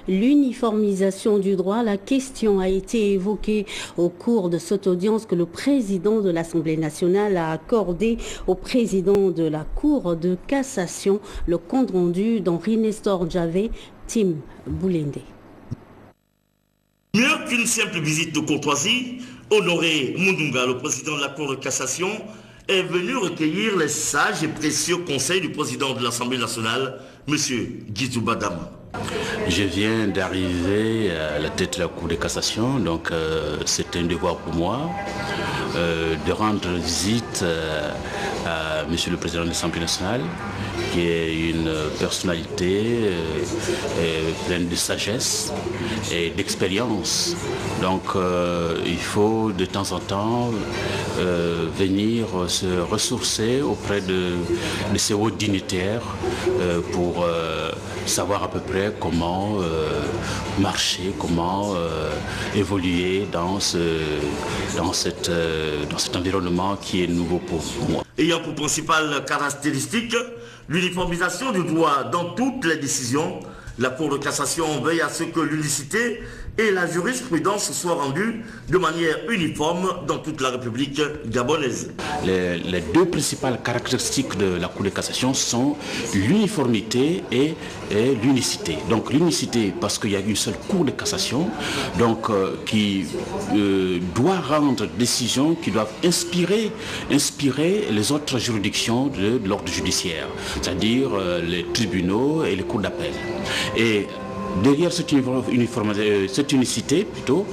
l'uniformisation du droit. La question a été évoquée au cours de cette audience que le président de l'Assemblée nationale a accordée au président de la Cour de cassation. Le compte rendu d'Henri Nestor Djavé, Tim Boulende. Mieux qu'une simple visite de courtoisie, Honoré Mundunga, le président de la Cour de cassation, est venu recueillir les sages et précieux conseils du président de l'Assemblée nationale, M. Guizouba Dama. Je viens d'arriver à la tête de la Cour de cassation, donc c'est un devoir pour moi de rendre visite à M. le Président de l'Assemblée nationale, qui est une personnalité pleine de sagesse et d'expérience. Donc il faut de temps en temps venir se ressourcer auprès de ces hauts dignitaires pour savoir à peu près comment marcher, comment évoluer dans cet environnement qui est nouveau pour moi. Ayant pour principale caractéristique l'uniformisation du droit dans toutes les décisions, la Cour de cassation veille à ce que l'unicité et la jurisprudence soient rendues de manière uniforme dans toute la République gabonaise. Les deux principales caractéristiques de la Cour de cassation sont l'uniformité et l'unicité. Donc l'unicité parce qu'il y a une seule Cour de cassation donc, qui doit rendre des décisions qui doivent inspirer les autres juridictions de l'ordre judiciaire, c'est-à-dire les tribunaux et les cours d'appel. Et derrière cette unicité, plutôt,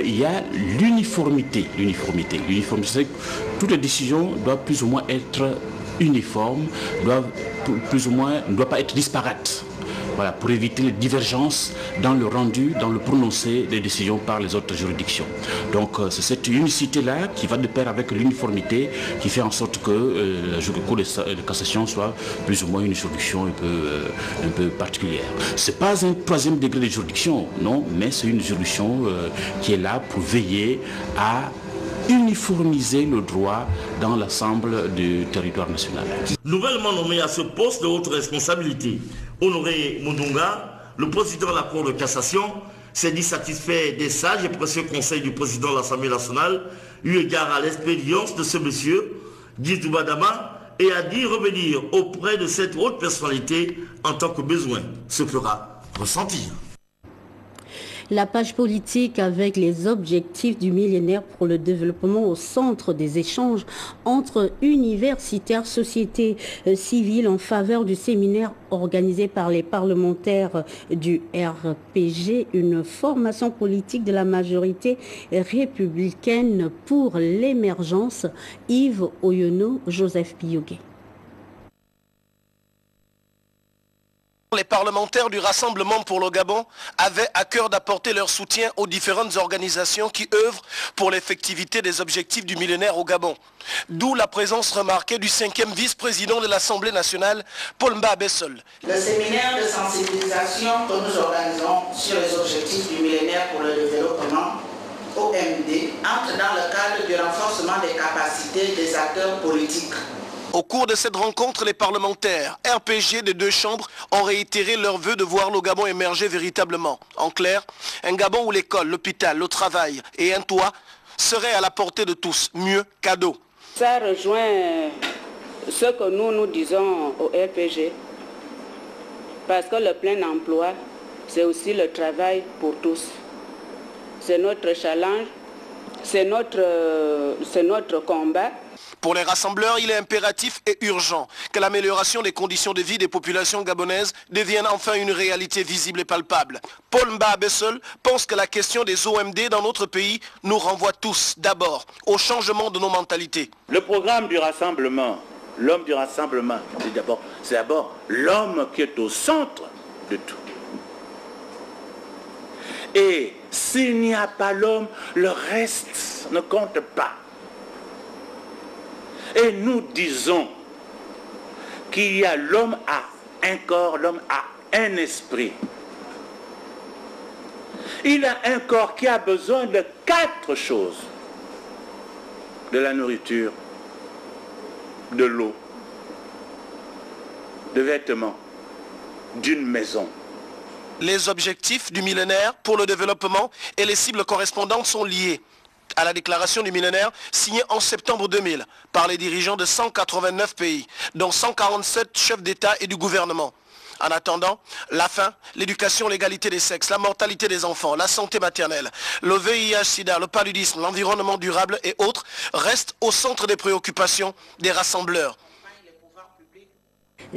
il y a l'uniformité. L'uniformité, c'est que toutes les décisions doivent plus ou moins être uniformes, ne doivent pas être disparates. Voilà, pour éviter les divergences dans le rendu, dans le prononcé des décisions par les autres juridictions. Donc c'est cette unicité-là qui va de pair avec l'uniformité qui fait en sorte que la Cour de cassation soit plus ou moins une juridiction un peu particulière. Ce n'est pas un troisième degré de juridiction, non, mais c'est une juridiction qui est là pour veiller à uniformiser le droit dans l'ensemble du territoire national. Nouvellement nommé à ce poste de haute responsabilité, Honoré Mundunga, le président de la Cour de cassation, s'est dit satisfait des sages et précieux conseils du président de l'Assemblée nationale, eu égard à l'expérience de ce monsieur, Guizouba Dama, et a dit revenir auprès de cette haute personnalité en tant que besoin se fera ressentir. La page politique avec les objectifs du millénaire pour le développement au centre des échanges entre universitaires, société civile en faveur du séminaire organisé par les parlementaires du RPG, une formation politique de la majorité républicaine pour l'émergence. Yves Oyono, Joseph Piogué. Les parlementaires du Rassemblement pour le Gabon avaient à cœur d'apporter leur soutien aux différentes organisations qui œuvrent pour l'effectivité des objectifs du millénaire au Gabon. D'où la présence remarquée du 5e vice-président de l'Assemblée nationale, Paul Mba Bessol. Le séminaire de sensibilisation que nous organisons sur les objectifs du millénaire pour le développement, OMD, entre dans le cadre du renforcement des capacités des acteurs politiques. Au cours de cette rencontre, les parlementaires RPG des deux chambres ont réitéré leur vœu de voir le Gabon émerger véritablement. En clair, un Gabon où l'école, l'hôpital, le travail et un toit seraient à la portée de tous, mieux qu'à dos. Ça rejoint ce que nous disons au RPG, parce que le plein emploi, c'est aussi le travail pour tous. C'est notre challenge, c'est notre combat. Pour les rassembleurs, il est impératif et urgent que l'amélioration des conditions de vie des populations gabonaises devienne enfin une réalité visible et palpable. Paul Mba Bessol pense que la question des OMD dans notre pays nous renvoie tous d'abord au changement de nos mentalités. Le programme du rassemblement, l'homme du rassemblement, c'est d'abord l'homme qui est au centre de tout. Et s'il n'y a pas l'homme, le reste ne compte pas. Et nous disons qu'il y a l'homme a un corps, l'homme a un esprit. Il a un corps qui a besoin de 4 choses. De la nourriture, de l'eau, de vêtements, d'une maison. Les objectifs du millénaire pour le développement et les cibles correspondantes sont liés à la déclaration du millénaire signée en septembre 2000 par les dirigeants de 189 pays, dont 147 chefs d'État et du gouvernement. En attendant, la faim, l'éducation, l'égalité des sexes, la mortalité des enfants, la santé maternelle, le VIH-Sida, le paludisme, l'environnement durable et autres restent au centre des préoccupations des rassembleurs.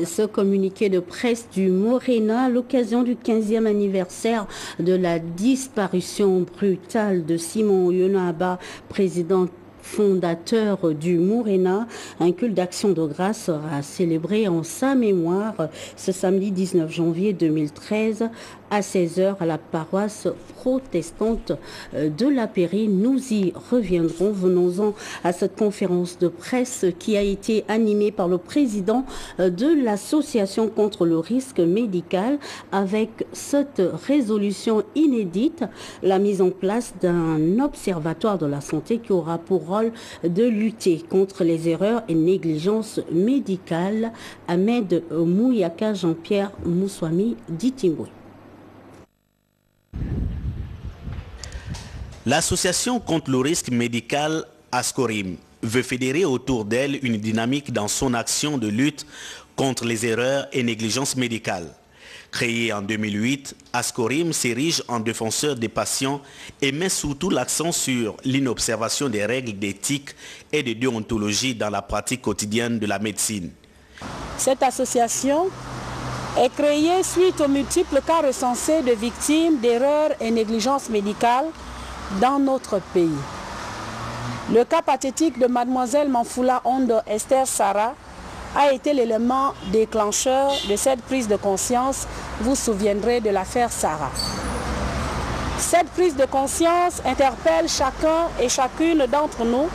Ce communiqué de presse du Morena à l'occasion du 15e anniversaire de la disparition brutale de Simon Oyonaba, président fondateur du Morena. Un culte d'action de grâce sera célébré en sa mémoire ce samedi 19 janvier 2013 à 16h à la paroisse protestante de la Pairie. Nous y reviendrons. Venons-en à cette conférence de presse qui a été animée par le président de l'association contre le risque médical avec cette résolution inédite, la mise en place d'un observatoire de la santé qui aura pour rôle de lutter contre les erreurs et négligences médicales. Ahmed Mouyaka, Jean-Pierre Moussouami, Ditingwe. L'association contre le risque médical Ascorim veut fédérer autour d'elle une dynamique dans son action de lutte contre les erreurs et négligences médicales. Créée en 2008, Ascorim s'érige en défenseur des patients et met surtout l'accent sur l'inobservation des règles d'éthique et de déontologie dans la pratique quotidienne de la médecine. Cette association est créée suite aux multiples cas recensés de victimes d'erreurs et négligences médicales dans notre pays. Le cas pathétique de mademoiselle Manfoula Ondo Esther Sarah a été l'élément déclencheur de cette prise de conscience. Vous vous souviendrez de l'affaire Sarah. Cette prise de conscience interpelle chacun et chacune d'entre nous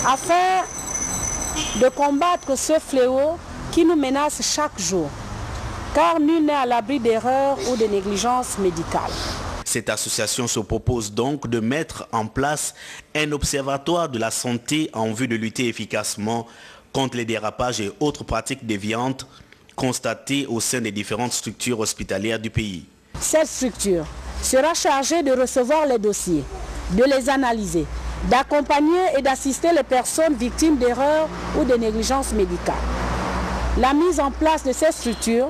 afin de combattre ce fléau qui nous menace chaque jour, car nul n'est à l'abri d'erreurs ou de négligences médicales. Cette association se propose donc de mettre en place un observatoire de la santé en vue de lutter efficacement contre les dérapages et autres pratiques déviantes constatées au sein des différentes structures hospitalières du pays. Cette structure sera chargée de recevoir les dossiers, de les analyser, d'accompagner et d'assister les personnes victimes d'erreurs ou de négligences médicales. La mise en place de cette structure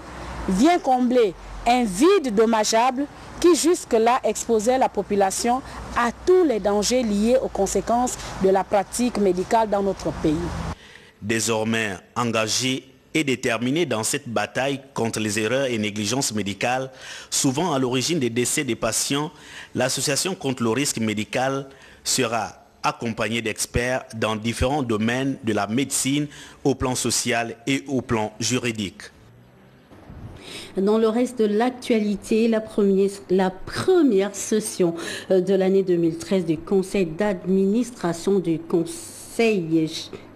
vient combler un vide dommageable qui jusque-là exposait la population à tous les dangers liés aux conséquences de la pratique médicale dans notre pays. Désormais engagé et déterminé dans cette bataille contre les erreurs et négligences médicales, souvent à l'origine des décès des patients, l'association contre le risque médical sera accompagnée d'experts dans différents domaines de la médecine au plan social et au plan juridique. Dans le reste de l'actualité, la première session de l'année 2013 du conseil d'administration du conseil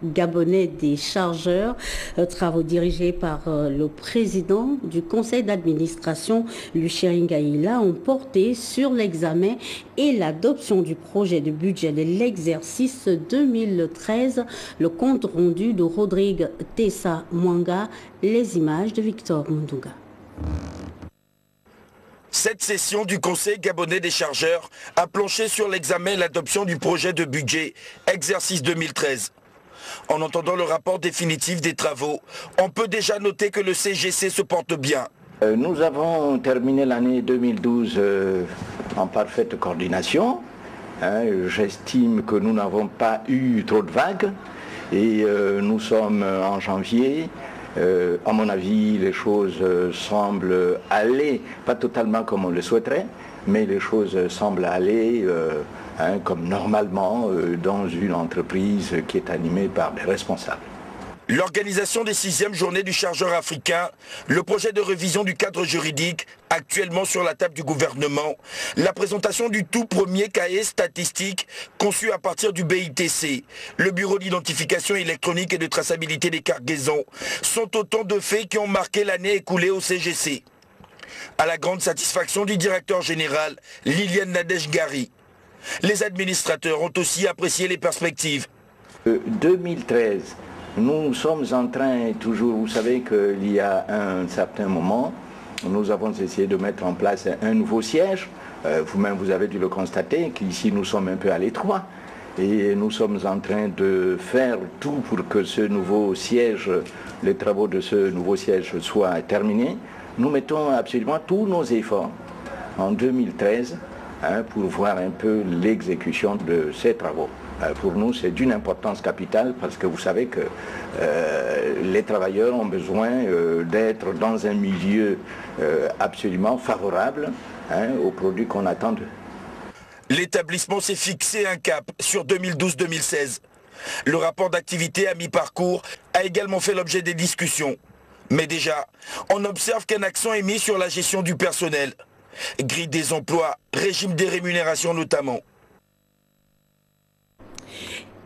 gabonais des chargeurs, travaux dirigés par le président du conseil d'administration, Lucien Gaïla, ont porté sur l'examen et l'adoption du projet de budget de l'exercice 2013. Le compte rendu de Rodrigue Tessa Mwanga, les images de Victor Mundunga. Cette session du Conseil gabonais des chargeurs a planché sur l'examen et l'adoption du projet de budget exercice 2013. En entendant le rapport définitif des travaux, on peut déjà noter que le CGC se porte bien. Nous avons terminé l'année 2012 en parfaite coordination. J'estime que nous n'avons pas eu trop de vagues et nous sommes en janvier. À mon avis, les choses semblent aller, pas totalement comme on le souhaiterait, mais les choses semblent aller comme normalement dans une entreprise qui est animée par des responsables. L'organisation des 6e journées du chargeur africain, le projet de révision du cadre juridique actuellement sur la table du gouvernement, la présentation du tout premier cahier statistique conçu à partir du BITC, le bureau d'identification électronique et de traçabilité des cargaisons, sont autant de faits qui ont marqué l'année écoulée au CGC. À la grande satisfaction du directeur général, Liliane Nadej Gari. Les administrateurs ont aussi apprécié les perspectives. 2013. Nous sommes en train toujours, vous savez qu'il y a un certain moment, nous avons essayé de mettre en place un nouveau siège. Vous-même, vous avez dû le constater, qu'ici, nous sommes un peu à l'étroit. Et nous sommes en train de faire tout pour que ce nouveau siège, les travaux de ce nouveau siège soient terminés. Nous mettons absolument tous nos efforts en 2013 pour voir un peu l'exécution de ces travaux. Pour nous, c'est d'une importance capitale parce que vous savez que les travailleurs ont besoin d'être dans un milieu absolument favorable aux produits qu'on attend d'eux. L'établissement s'est fixé un cap sur 2012-2016. Le rapport d'activité à mi-parcours a également fait l'objet des discussions. Mais déjà, on observe qu'un accent est mis sur la gestion du personnel. Grille des emplois, régime des rémunérations notamment.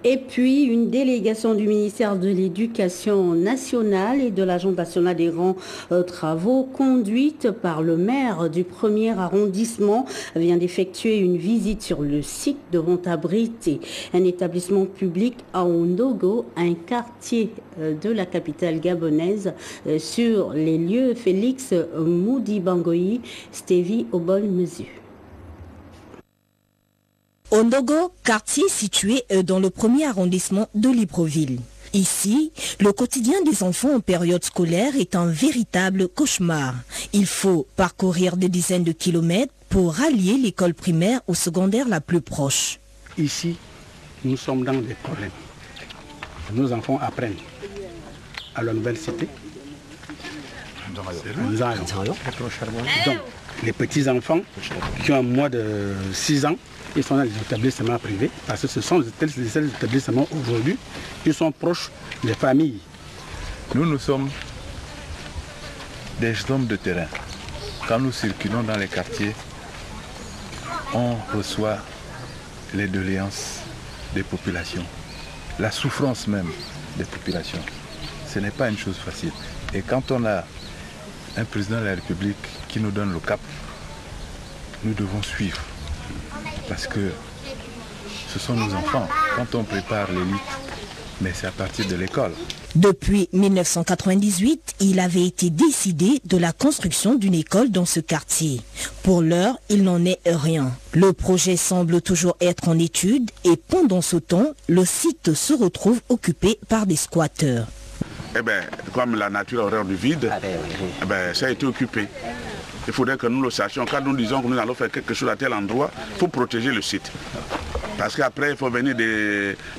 Et puis, une délégation du ministère de l'Éducation nationale et de l'Agence nationale des grands travaux, conduite par le maire du 1er arrondissement, vient d'effectuer une visite sur le site devant abriter un établissement public à Ondogo, un quartier de la capitale gabonaise. Sur les lieux, Félix Moudi-Bangoyi, Stevie au bol mesure. Ondogo, quartier situé dans le 1er arrondissement de Libreville. Ici, le quotidien des enfants en période scolaire est un véritable cauchemar. Il faut parcourir des dizaines de kilomètres pour rallier l'école primaire ou secondaire la plus proche. Ici, nous sommes dans des problèmes. Nos enfants apprennent à la nouvelle cité. Donc, les petits-enfants qui ont moins de 6 ans, ils sont dans les établissements privés, parce que ce sont les établissements aujourd'hui qui sont proches des familles. Nous sommes des hommes de terrain. Quand nous circulons dans les quartiers, on reçoit les doléances des populations, la souffrance même des populations. Ce n'est pas une chose facile. Et quand on a un président de la République qui nous donne le cap, nous devons suivre. Parce que ce sont nos enfants. Quand on prépare l'élite, mais c'est à partir de l'école. Depuis 1998, il avait été décidé de la construction d'une école dans ce quartier. Pour l'heure, il n'en est rien. Le projet semble toujours être en étude et pendant ce temps, le site se retrouve occupé par des squatteurs. Eh bien, comme la nature a horreur du vide, ça a été occupé. Il faudrait que nous le sachions. Quand nous disons que nous allons faire quelque chose à tel endroit, il faut protéger le site. Parce qu'après, il faut venir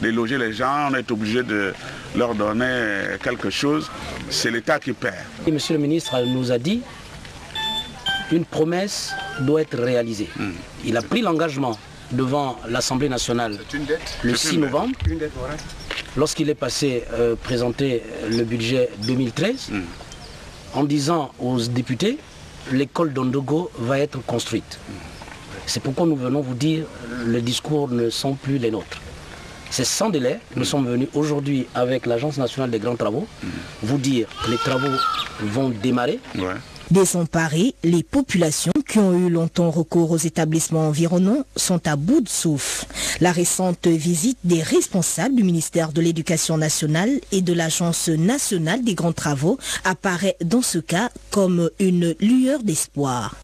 déloger les gens, on est obligé de leur donner quelque chose. C'est l'État qui perd. Et Monsieur le ministre nous a dit qu'une promesse doit être réalisée. Il a pris l'engagement devant l'Assemblée nationale le 6 novembre, lorsqu'il est passé présenter le budget 2013, en disant aux députés l'école d'Ondogo va être construite. C'est pourquoi nous venons vous dire les discours ne sont plus les nôtres. C'est sans délai. Nous sommes venus aujourd'hui avec l'Agence nationale des grands travaux vous dire que les travaux vont démarrer. Désemparées, les populations qui ont eu longtemps recours aux établissements environnants sont à bout de souffle. La récente visite des responsables du ministère de l'Éducation nationale et de l'Agence nationale des grands travaux apparaît dans ce cas comme une lueur d'espoir.